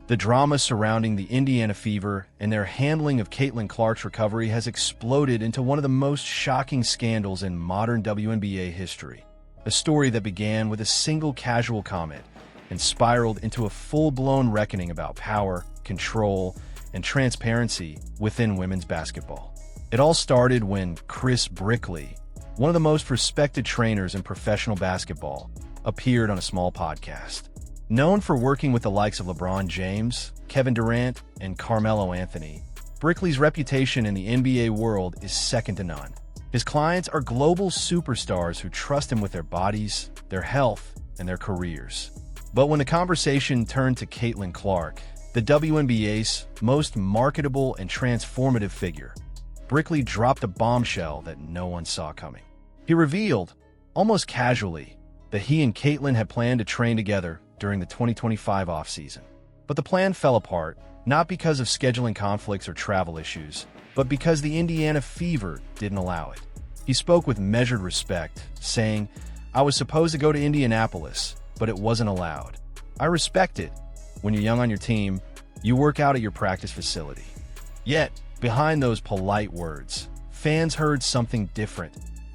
The drama surrounding the Indiana Fever and their handling of Caitlin Clark's recovery has exploded into one of the most shocking scandals in modern WNBA history. A story that began with a single casual comment and spiraled into a full-blown reckoning about power, control, and transparency within women's basketball. It all started when Chris Brickley, one of the most respected trainers in professional basketball, appeared on a small podcast. Known for working with the likes of LeBron James, Kevin Durant, and Carmelo Anthony, Brickley's reputation in the NBA world is second to none. His clients are global superstars who trust him with their bodies, their health, and their careers. But when the conversation turned to Caitlin Clark, the WNBA's most marketable and transformative figure, Brickley dropped a bombshell that no one saw coming. He revealed, almost casually, that he and Caitlin had planned to train together during the 2025 offseason. But the plan fell apart, not because of scheduling conflicts or travel issues, but because the Indiana Fever didn't allow it. He spoke with measured respect, saying, "I was supposed to go to Indianapolis, but it wasn't allowed. I respect it. When you're young on your team, you work out at your practice facility." Yet, behind those polite words, fans heard something different,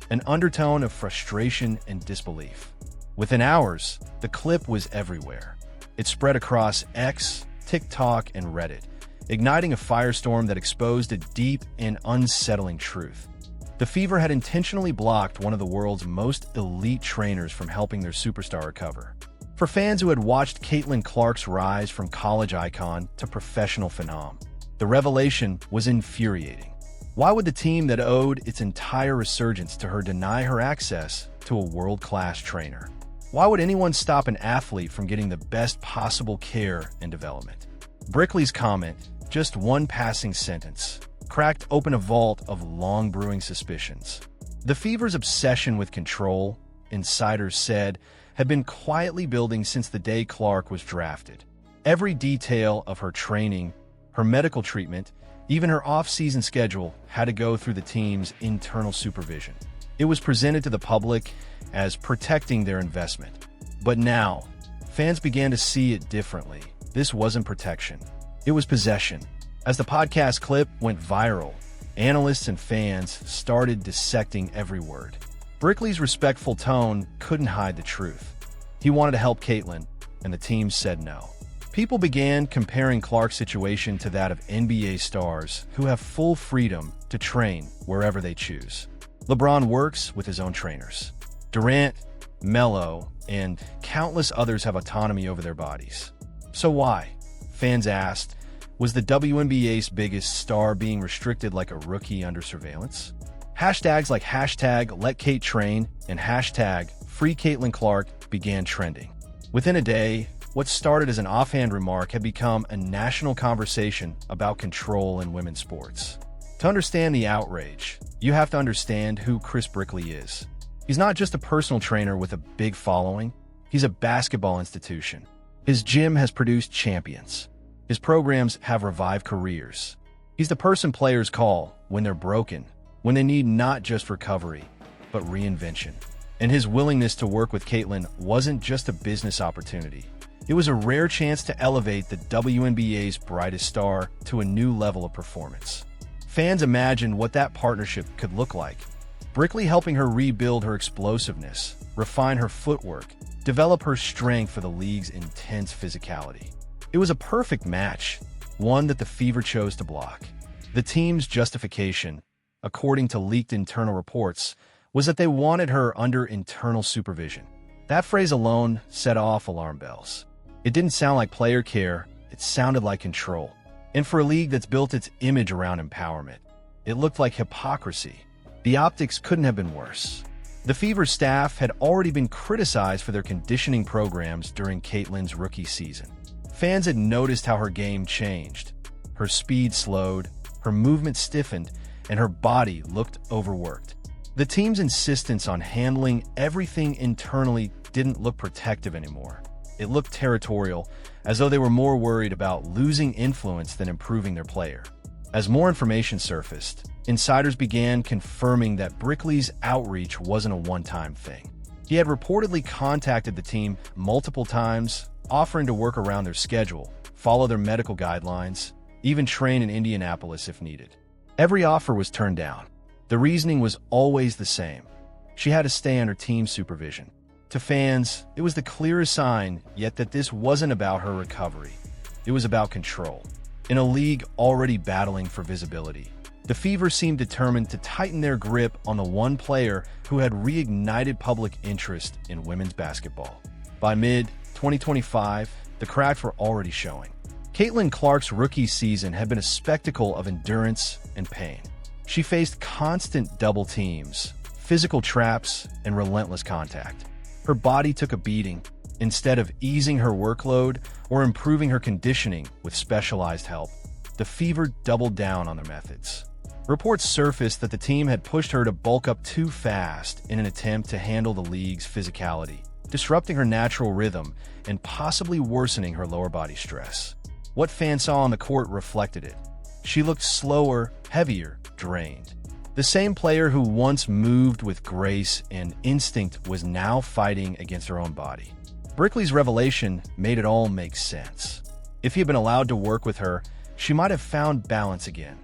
an undertone of frustration and disbelief. Within hours, the clip was everywhere. It spread across X, TikTok, and Reddit, igniting a firestorm that exposed a deep and unsettling truth. The Fever had intentionally blocked one of the world's most elite trainers from helping their superstar recover. For fans who had watched Caitlin Clark's rise from college icon to professional phenom, the revelation was infuriating. Why would the team that owed its entire resurgence to her deny her access to a world-class trainer? Why would anyone stop an athlete from getting the best possible care and development? Brickley's comment, just one passing sentence, cracked open a vault of long-brewing suspicions. The Fever's obsession with control, insiders said, had been quietly building since the day Clark was drafted. Every detail of her training, her medical treatment, even her off-season schedule had to go through the team's internal supervision. It was presented to the public as protecting their investment. But now, fans began to see it differently. This wasn't protection. It was possession. As the podcast clip went viral, analysts and fans started dissecting every word. Brickley's respectful tone couldn't hide the truth. He wanted to help Caitlin, and the team said no. People began comparing Clark's situation to that of NBA stars who have full freedom to train wherever they choose. LeBron works with his own trainers. Durant, Melo, and countless others have autonomy over their bodies. So why? Fans asked, was the WNBA's biggest star being restricted like a rookie under surveillance? Hashtags like #LetKateTrain and #FreeCaitlin began trending. Within a day, what started as an offhand remark had become a national conversation about control in women's sports. To understand the outrage, you have to understand who Chris Brickley is. He's not just a personal trainer with a big following, he's a basketball institution. His gym has produced champions. His programs have revived careers. He's the person players call when they're broken, when they need not just recovery, but reinvention. And his willingness to work with Caitlin wasn't just a business opportunity. It was a rare chance to elevate the WNBA's brightest star to a new level of performance. Fans imagined what that partnership could look like. Brickley helping her rebuild her explosiveness, refine her footwork, develop her strength for the league's intense physicality. It was a perfect match, one that the Fever chose to block. The team's justification, according to leaked internal reports, was that they wanted her under internal supervision. That phrase alone set off alarm bells. It didn't sound like player care, it sounded like control. And for a league that's built its image around empowerment, it looked like hypocrisy. The optics couldn't have been worse. The Fever staff had already been criticized for their conditioning programs during Caitlin's rookie season. Fans had noticed how her game changed. Her speed slowed, her movement stiffened, and her body looked overworked. The team's insistence on handling everything internally didn't look protective anymore. It looked territorial, as though they were more worried about losing influence than improving their player. As more information surfaced, insiders began confirming that Brickley's outreach wasn't a one-time thing. He had reportedly contacted the team multiple times, offering to work around their schedule, follow their medical guidelines, even train in Indianapolis if needed. Every offer was turned down. The reasoning was always the same. She had to stay under team supervision. To fans, it was the clearest sign yet that this wasn't about her recovery. It was about control. In a league already battling for visibility, the Fever seemed determined to tighten their grip on the one player who had reignited public interest in women's basketball. By mid-2025, the cracks were already showing. Caitlin Clark's rookie season had been a spectacle of endurance and pain. She faced constant double teams, physical traps, and relentless contact. Her body took a beating. Instead of easing her workload or improving her conditioning with specialized help, the Fever doubled down on their methods. Reports surfaced that the team had pushed her to bulk up too fast in an attempt to handle the league's physicality, disrupting her natural rhythm and possibly worsening her lower body stress. What fans saw on the court reflected it. She looked slower, heavier, drained. The same player who once moved with grace and instinct was now fighting against her own body. Brickley's revelation made it all make sense. If he had been allowed to work with her, she might have found balance again,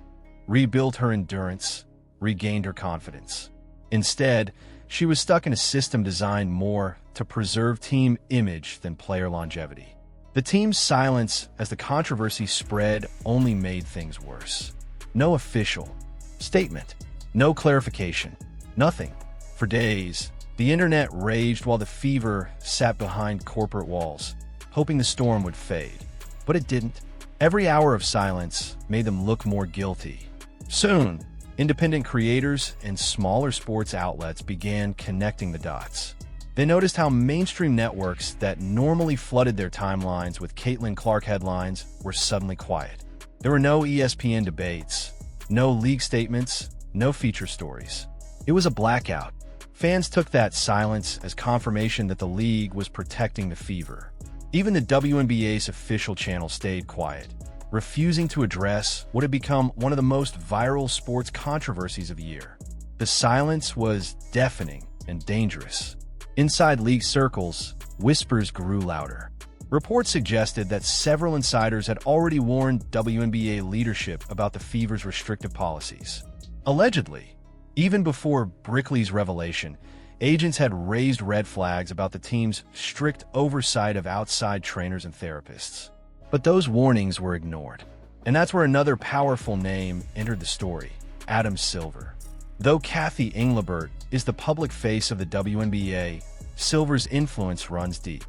rebuilt her endurance, regained her confidence. Instead, she was stuck in a system designed more to preserve team image than player longevity. The team's silence as the controversy spread only made things worse. No official statement, no clarification, nothing. For days, the internet raged while the Fever sat behind corporate walls, hoping the storm would fade. But it didn't. Every hour of silence made them look more guilty. Soon, independent creators and smaller sports outlets began connecting the dots. They noticed how mainstream networks that normally flooded their timelines with Caitlin Clark headlines were suddenly quiet. There were no ESPN debates, no league statements, no feature stories. It was a blackout. Fans took that silence as confirmation that the league was protecting the Fever. Even the WNBA's official channel stayed quiet, refusing to address what had become one of the most viral sports controversies of the year. The silence was deafening and dangerous. Inside league circles, whispers grew louder. Reports suggested that several insiders had already warned WNBA leadership about the Fever's restrictive policies. Allegedly, even before Brickley's revelation, agents had raised red flags about the team's strict oversight of outside trainers and therapists. But those warnings were ignored. And that's where another powerful name entered the story, Adam Silver. Though Kathy Englebert is the public face of the WNBA, Silver's influence runs deep.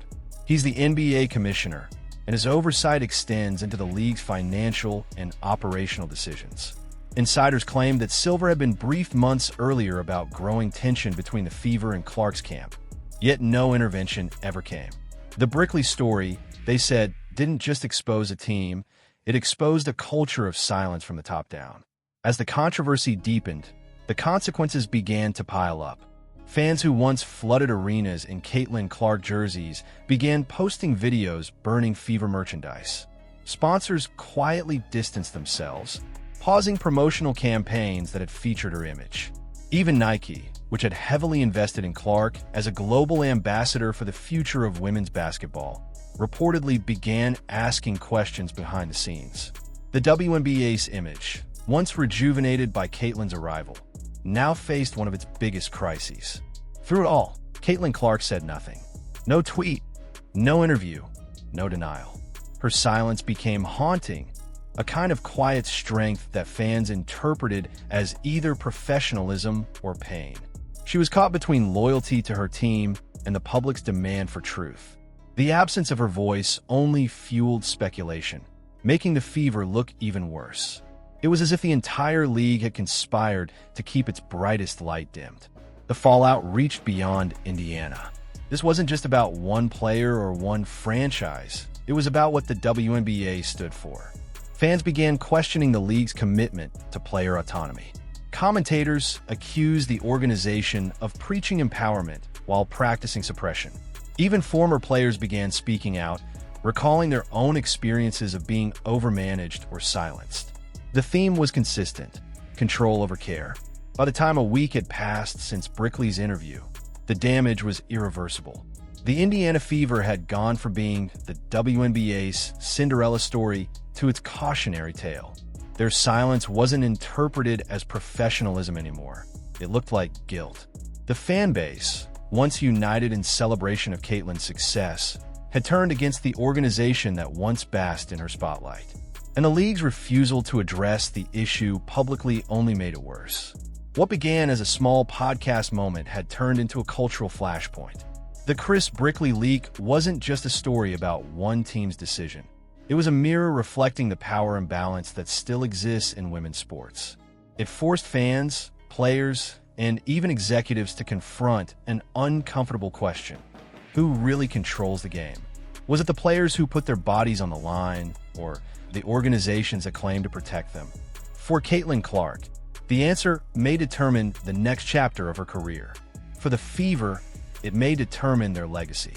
He's the NBA commissioner, and his oversight extends into the league's financial and operational decisions. Insiders claimed that Silver had been briefed months earlier about growing tension between the Fever and Clark's camp, yet no intervention ever came. The Brickley story, they said, didn't just expose a team, it exposed a culture of silence from the top down. As the controversy deepened, the consequences began to pile up. Fans who once flooded arenas in Caitlin Clark jerseys began posting videos burning Fever merchandise. Sponsors quietly distanced themselves, pausing promotional campaigns that had featured her image. Even Nike, which had heavily invested in Clark as a global ambassador for the future of women's basketball, reportedly began asking questions behind the scenes. The WNBA's image, once rejuvenated by Caitlin's arrival, now faced one of its biggest crises. Through it all, Caitlin Clark said nothing. No tweet, no interview, no denial. Her silence became haunting, a kind of quiet strength that fans interpreted as either professionalism or pain. She was caught between loyalty to her team and the public's demand for truth. The absence of her voice only fueled speculation, making the Fever look even worse. It was as if the entire league had conspired to keep its brightest light dimmed. The fallout reached beyond Indiana. This wasn't just about one player or one franchise. It was about what the WNBA stood for. Fans began questioning the league's commitment to player autonomy. Commentators accused the organization of preaching empowerment while practicing suppression. Even former players began speaking out, recalling their own experiences of being overmanaged or silenced. The theme was consistent: control over care. By the time a week had passed since Brickley's interview, the damage was irreversible. The Indiana Fever had gone from being the WNBA's Cinderella story to its cautionary tale. Their silence wasn't interpreted as professionalism anymore. It looked like guilt. The fan base, once united in celebration of Caitlin's success, had turned against the organization that once basked in her spotlight. And the league's refusal to address the issue publicly only made it worse. What began as a small podcast moment had turned into a cultural flashpoint. The Chris Brickley leak wasn't just a story about one team's decision. It was a mirror reflecting the power imbalance that still exists in women's sports. It forced fans, players, and even executives to confront an uncomfortable question. Who really controls the game? Was it the players who put their bodies on the line, or the organizations that claim to protect them? For Caitlin Clark, the answer may determine the next chapter of her career. For the Fever, it may determine their legacy.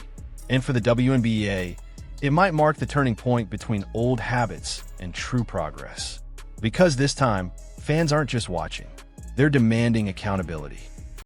And for the WNBA, it might mark the turning point between old habits and true progress. Because this time, fans aren't just watching, they're demanding accountability.